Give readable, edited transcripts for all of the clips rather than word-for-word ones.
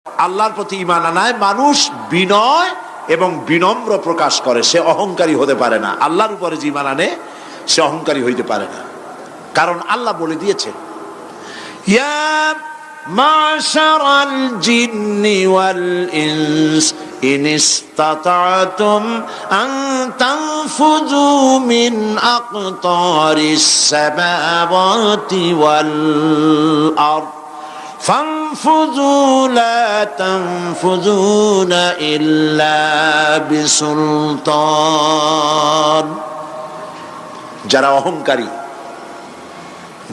আল্লাহর প্রতি ঈমান আনায় মানুষ বিনয় এবং বিনম্র প্রকাশ করে, সে অহংকারী হতে পারে না। আল্লাহর উপরে যে ঈমান আনে সে অহংকারী হইতে পারে না, কারণ আল্লাহ বলে দিয়েছেন, ইয়া মাশারাল জিন্নি ওয়াল ইনস ইন ইসতাতা'তুম আন তানফুযু মিন আকতারিস সামাওয়াতি ওয়াল আরদ ফানফুযু লা তানফুযুনা ইল্লা বিসুলতান। যারা অহংকারী,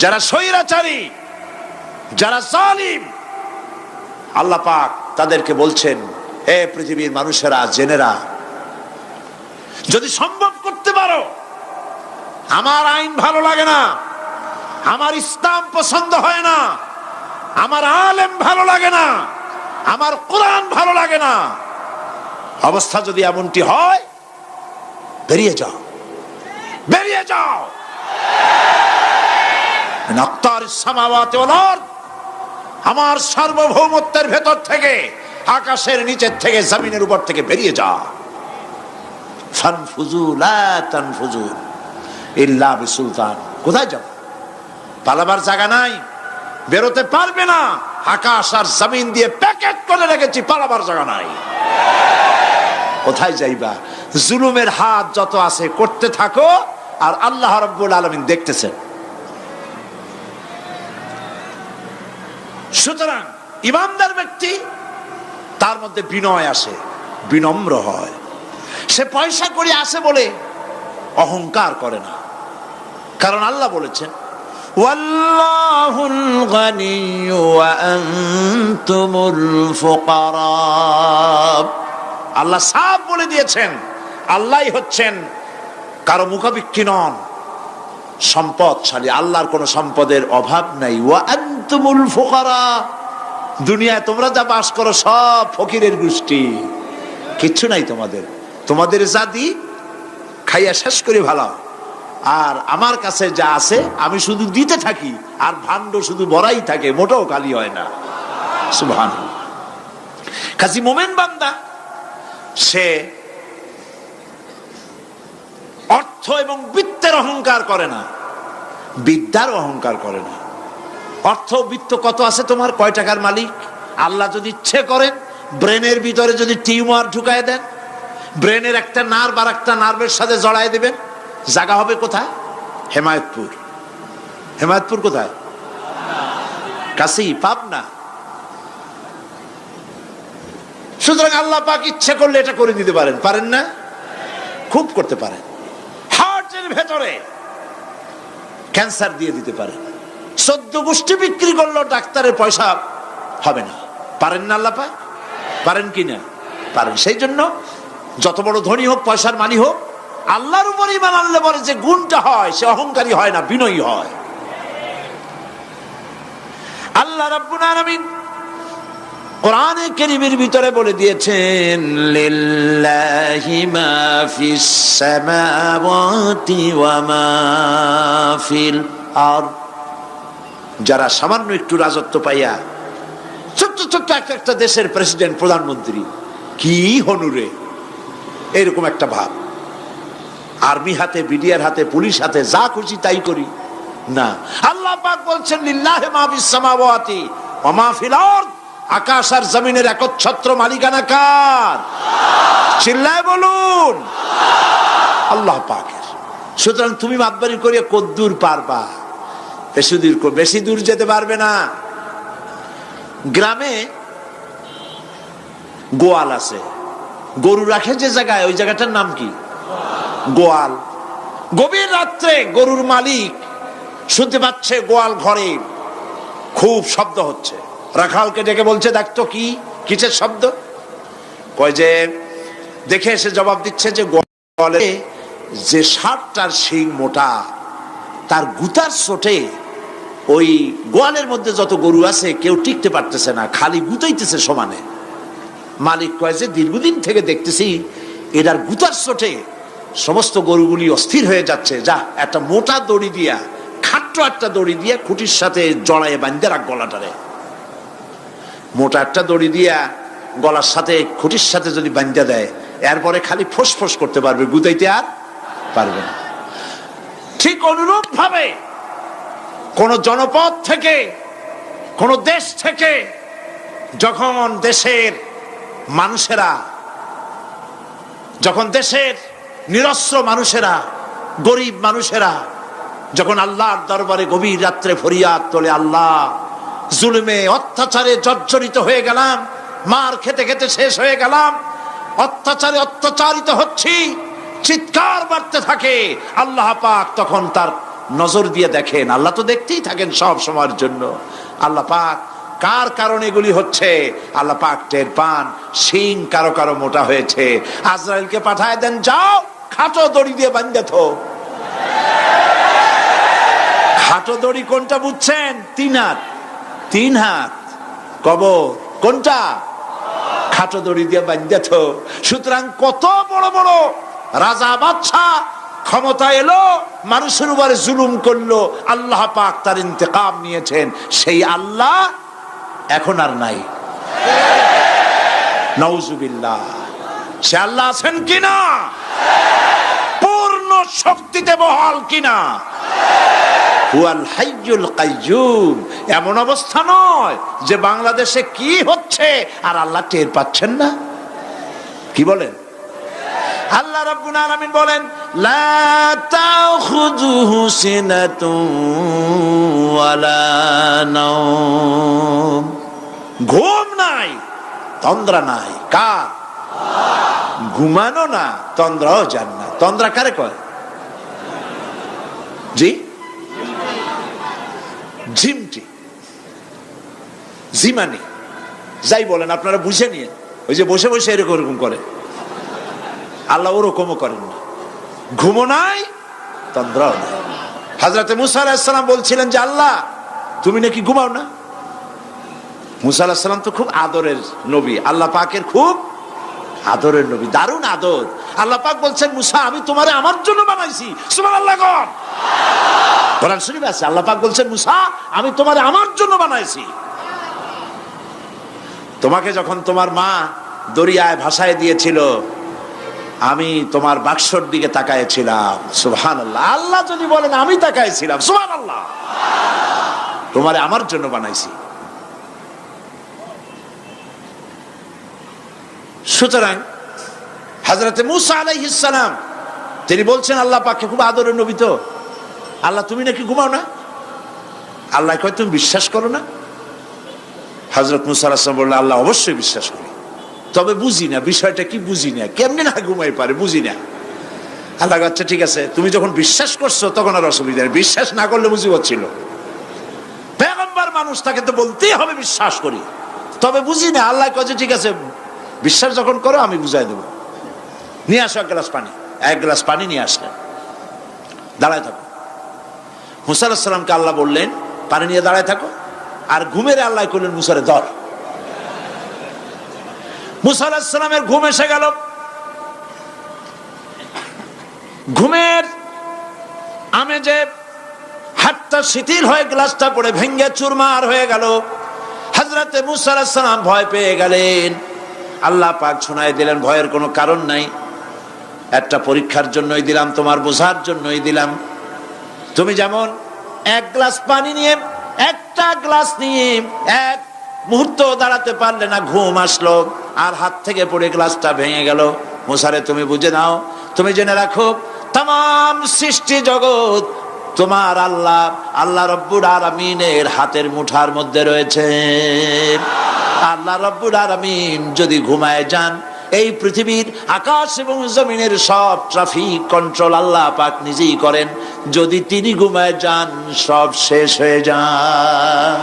যারা স্বৈরাচারী, যারা জালিম, আল্লাহ পাক তাদেরকে বলছেন, হে পৃথিবীর মানুষেরা, জেনেরা, যদি সম্ভব করতে পারো, আমার আইন ভালো লাগে না, আমার ইসলাম পছন্দ হয় না, আমার আলেম ভালো লাগে না, আমার কোরআন ভালো লাগে না, অবস্থা যদি এমনটি হয়, বেরিয়ে যাও, বেরিয়ে যাও। আমার সার্বভৌমত্বের ভেতর থেকে, আকাশের নিচের থেকে, জমিনের উপর থেকে বেরিয়ে যা। ফানফুযু লা তানফুযু ইল্লা বিসুলতান। কোথায় যাব? পালাবার জায়গা নাই, বেরোতে পারবে না। আকাশ আর জমিন দিয়ে প্যাকেট করে রেখেছি, পালাবার জায়গা নাই। কোথায় যাইবা? জুলুমের হাত যত আছে করতে থাকো, আর আল্লাহ রাব্বুল আলামিন দেখতেছেন। সুতরাং ইমানদার ব্যক্তি, তার মধ্যে বিনয় আসে, বিনম্র হয়। সে পয়সা করে আসে বলে অহংকার করে না, কারণ আল্লাহ বলেছেন, ওয়াল্লাহুল গানিয়্যু ওয়া আনতুমুল ফুকারা। আল্লাহ সাফ বলে দিয়েছেন, আল্লাহই হচ্ছেন কারো মুখাপেক্ষী নন, সম্পদশালী। আল্লাহর কোন সম্পদের অভাব নাই। ওয়া আনতুমুল ফুকারা, দুনিয়ায় তোমরা যা বাস করো সব ফকিরের গোষ্ঠী, কিচ্ছু নাই তোমাদের। তোমাদের জাতি খাইয়া শেষ করে ভালো, আর আমার কাছে যা আছে আমি শুধু দিতে থাকি, আর ভান্ড শুধু ভরাই থাকে, মোটেও খালি হয় না। সুবহানাল্লাহ। কাজী মোমেন বান্দা, সে অর্থ এবং বিত্তের অহংকার করে না, বিদ্যার অহংকার করে না। অর্থ বিত্ত কত আছে তোমার, কয় টাকার মালিক? আল্লাহ যদি ইচ্ছে করেন, ব্রেনের ভিতরে যদি টিউমার ঢুকায় দেন, ব্রেনের একটা নার্ভ আর একটা নার্ভের সাথে জড়ায় দেবেন, জায়গা হবে কোথায়? হেমায়তপুর। হেমায়তপুর কোথায়? কাছেই, পাবনা। সুতরাং আল্লাহ পাক ইচ্ছে করলে এটা করে দিতে পারেন, পারেন না? খুব করতে পারেন। হার্টের ভেতরে ক্যান্সার দিয়ে দিতে পারেন। 14 গোষ্ঠী বিক্রি করলো, ডাক্তারের পয়সা হবে না, পারেন না আল্লাহ পাক? পারেন কি না? পারেন। সেই জন্য যত বড় ধনী হোক, পয়সার মালিক হোক, আল্লাহর উপর ঈমান আনলে পরে যে গুণটা হয়, সে অহংকারী হয় না, বিনয়ী হয়। আল্লাহ রাব্বুল আলামিন কোরআনে কারীমের ভিতরে বলে দিয়েছেন, লিল্লাহি মা ফিস সামাওয়াতি ওয়া মা ফিল আরদ। যারা সামান্য একটু রাজত্ব পাইয়া, ছোট্ট ছোট্ট একটা দেশের প্রেসিডেন্ট, প্রধানমন্ত্রী, কি হনুরে, এরকম একটা ভাব। আর্মি হাতে, বিডিআর হাতে, পুলিশ হাতে, যা খুশি তাই করি না। আল্লাহ পাক বলছেন, লিল্লাহি মা ফিস সামাওয়াতি ওয়া মা ফিল আরদ। আকাশ আর জমিনের একচ্ছত্র মালিকানা কার? চিল্লায় বলুন, আল্লাহ পাকের। সুতরাং তুমি মাতবারি করিয়া কদ্দূর পারবা? বেশি দূর যেতে পারবে না। গ্রামে গোয়াল আছে, গরু রাখে যে জায়গায়, ওই জায়গাটার নাম কি? গোয়াল। গভীর রাত্রে গরুর মালিক শুনতে পাচ্ছে গোয়াল ঘরে খুব শব্দ হচ্ছে। রাখালকে ডেকে বলছে, দেখতো কি, কিসের শব্দ? কয় যে, দেখে এসে জবাব দিচ্ছে যে গোয়ালে যে 60টার শিং মোটা, তার গুতার চোটে ওই গোয়ালের মধ্যে যত গরু আছে কেউ টিকতে পারতেছে না, খালি গুতাইতেছে সমানে। মালিক কয় যে, দীর্ঘদিন থেকে দেখতেছি এটার গুতার চোটে সমস্ত গরুগুলি অস্থির হয়ে যাচ্ছে, যা একটা মোটা দড়ি দিয়া, খাট্ট একটা দড়ি দিয়া খুঁটির সাথে জড়ায় বাঁধতে রাখ গলাটারে। মোটা একটা দড়ি দিয়া গলার সাথে খুঁটির সাথে যদি বান্ধা দেয়, এরপরে খালি ফোঁস করতে পারবে, গুতাইতে আর পারবে না। ঠিক অনুরূপ ভাবে কোন জনপদ থেকে, কোন দেশ থেকে যখন দেশের মানুষেরা, যখন দেশের নিরস্ত্র মানুষেরা, গরিব মানুষেরা যখন আল্লাহর দরবারে গভীর রাত্রে ফরিয়াদ তোলে, আল্লাহ জুলুমে অত্যাচারে জর্জরিত হয়ে গেলাম, মার খেতে খেতে শেষ হয়ে গেলাম, অত্যাচারে অত্যাচারিত হচ্ছি, চিৎকার বাড়তে থাকে, আল্লাহ পাক তখন তার নজর দিয়ে দেখেন। আল্লাহ তো দেখতেই থাকেন সব সময়ের জন্য। আল্লাহ পাক কার কারণে এগুলি হচ্ছে, আল্লাহ পাক টের পান। শিং কারো কারো মোটা হয়েছে, আজরাইলকে পাঠায় দেন, যাও খাটো দড়ি দিয়ে বাঁধে থো। খাটো দড়ি কোনটা বুঝছেন? 3 হাত, 3 হাত কবর কোনটা? খাটো দড়ি দিয়ে বাঁধে থো। সুতরাং কত বড় বড় রাজা বাদশাহ ক্ষমতা এলো, মানুষের উপরে জুলুম করলো, আল্লাহ পাক তার ইন্তেকাম নিয়েছেন। সেই আল্লাহ এখন আর নাই, নাউজুবিল্লাহ। সে আল্লাহ আছেন কিনা? পূর্ণ শক্তিতে বহাল কিনা? হুয়াল হাইয়ুল কাইয়্যুম। এমন অবস্থা নয় যে বাংলাদেশে কি হচ্ছে আর আল্লাহ টের পাচ্ছেন না। কি বলেন? আল্লাহ রাব্বুল আলামিন বলেন, লা তাখুযুহু সিনাতুন ওয়ালা নাওম। ঘুম নাই, তন্দ্রা নাই। কার? ঘুমানো না, তন্দ্রাও জান না। তন্দ্রা কারে কয়? জি, ঝিমটি, ঝিমানি, যাই বলেন আপনারা বুঝে নিয়ে। ওই যে বসে বসে এরকম করে, আল্লাহ ওরকমও করেন না। ঘুমো নাই, তন্দ্রাও নাই। হযরত মুসা আলাইহিস সালাম বলছিলেন যে আল্লাহ তুমি নাকি ঘুমাও না। মুসা আলাইহিস সালাম তো খুব আদরের নবী, আল্লাহ পাকের খুব আদরের নবী, দারুণ আদর। আল্লাহ পাক বলছেন, মুসা আমি তোমারে আমার জন্য বানাইছি। সুবহানাল্লাহ। কোরআন শরীফে আছে, আল্লাহ পাক বলছেন, মুসা আমি তোমারে আমার জন্য বানাইছি। তোমাকে যখন তোমার মা দরিয়ায় ভাসায় দিয়েছিল, আমি তোমার বাক্সর দিকে তাকাইছিলাম। সুবহানাল্লাহ। আল্লাহ যদি বলেন আমি তাকাইছিলাম, সুবহানাল্লাহ। তোমারে আমার জন্য বানাইছি। সুতরাং হযরত মুসা আলাইহিস সালাম তিনি বলছেন আল্লাহ পাককে খুব আদরের নবী, তো আল্লাহ তুমি নাকি ঘুমাও না। আল্লাহ কয় তুমি বিশ্বাস করো না। হযরত মুসা আলাইহিস সালাম বললেন, আল্লাহ অবশ্যই বিশ্বাস করি, তবে বুঝি না বিষয়টা কি, বুঝি না কেমনে না ঘুমাই পারে, বুঝি না। আল্লাহ আচ্ছা ঠিক আছে, তুমি যখন বিশ্বাস করছো তখন আর অসুবিধা নেই, বিশ্বাস না করলে মুসিবত ছিল। পয়গম্বর মানুষ, তাকে তো বলতেই হবে বিশ্বাস করি, তবে বুঝি না। আল্লাহ কয় ঠিক আছে, বিশ্বাস যখন করো আমি বুঝাই দেবো। নিয়ে আসো 1 গ্লাস পানি। 1 গ্লাস পানি নিয়ে আসলেন, দাঁড়ায় থাকো। মুসা আলাইহিস সালামকে আল্লাহ বললেন পানি নিয়ে দাঁড়ায় থাকো, আর ঘুমের আল্লাহ করলেন মুসারে ধর। মুসা আলাইহিস সালামের ঘুম এসে গেল। ঘুমের আমেজে হাতটা শিথিল হয়ে গ্লাসটা পড়ে ভেঙে চুরমার হয়ে গেল। হযরত মুসা আলাইহিস সালাম ভয় পেয়ে গেলেন। আল্লাহ পাক শোনায় দিলেন, ভয়ের কোনো কারণ নাই, একটা পরীক্ষার জন্যই দিলাম, তোমার বোঝার জন্যই দিলাম। তুমি যেমন 1 গ্লাস পানি নিয়ে, একটা গ্লাস নিয়ে 1 মুহূর্ত দাঁড়াতে পারলে না, ঘুম আসলো আর হাত থেকে পড়ে গ্লাসটা ভেঙে গেল। মুসারে তুমি বুঝে নাও, তুমি জেনে রাখো, তাম সৃষ্টি জগৎ তোমার আল্লাহ, আল্লাহ রব্বুল আলামিনের হাতের মুঠার মধ্যে রয়েছে। আল্লাহ রব্বুল আলামিন যদি ঘুমায় যান, এই পৃথিবীর আকাশ এবং জমিনের সব ট্রাফিক কন্ট্রোল আল্লাহ পাক নিজেই করেন। যদি তিনি ঘুমায় যান, সব শেষ হয়ে যান।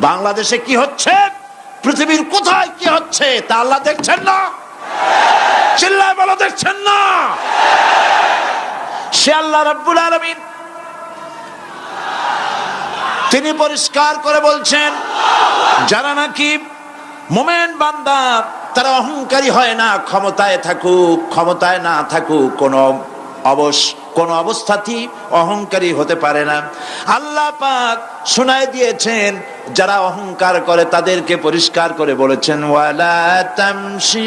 বাংলাদেশে কি হচ্ছে, পৃথিবীর কোথায় কি হচ্ছে তা আল্লাহ দেখছেন না? চিল্লায় বলো, দেখছেন না? সে আল্লাহ রাব্বুল আলামিন তিনি পরিষ্কার করে বলছেন, যারা নাকি মুমিন বান্দা তারা অহংকারী হয় না, ক্ষমতায় থাকুক ক্ষমতায় না থাকুক, কোন কোন অবস্থাতেই অহংকারী হতে পারে না। আল্লাহ পাক শোনায় দিয়েছেন যারা অহংকার করে তাদেরকে পরিষ্কার করে বলেছেন ওয়ালা তামশি